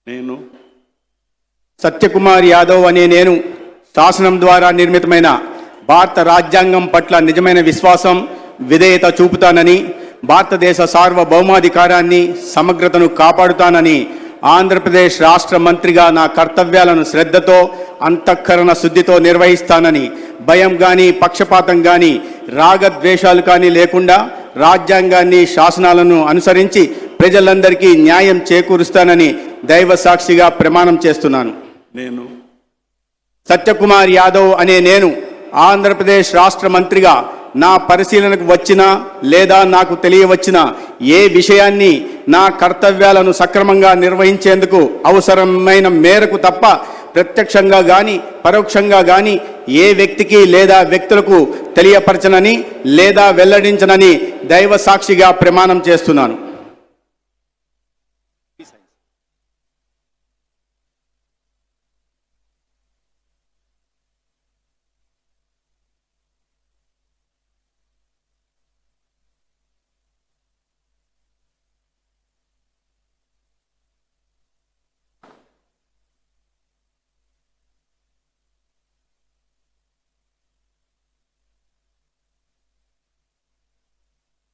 నేను సత్యకుమార్ యాదవ్ అనే నేను శాసనం ద్వారా నిర్మితమైన భారత రాజ్యాంగం పట్ల నిజమైన విశ్వాసం, విధేయత చూపుతానని, భారతదేశ సార్వభౌమాధికారాన్ని, సమగ్రతను కాపాడుతానని ఆంధ్రప్రదేశ్ రాష్ట్ర మంత్రిగా నా కర్తవ్యాలను శ్రద్ధతో, అంతఃకరణ శుద్ధితో నిర్వహిస్తానని, భయం కానీ, పక్షపాతం కానీ, రాగద్వేషాలు కానీ లేకుండా రాజ్యాంగాన్ని, శాసనాలను అనుసరించి ప్రజలందరికీ న్యాయం చేకూరుస్తానని దైవ సాక్షిగా ప్రమాణం చేస్తున్నాను. నేను సత్యకుమార్ యాదవ్ అనే నేను ఆంధ్రప్రదేశ్ రాష్ట్ర మంత్రిగా నా పరిశీలనకు వచ్చిన లేదా నాకు తెలియవచ్చిన ఏ విషయాన్ని నా కర్తవ్యాలను సక్రమంగా నిర్వహించేందుకు అవసరమైన మేరకు తప్ప ప్రత్యక్షంగా కానీ పరోక్షంగా కానీ ఏ వ్యక్తికి లేదా వ్యక్తులకు తెలియపరచనని లేదా వెల్లడించనని దైవ సాక్షిగా ప్రమాణం చేస్తున్నాను.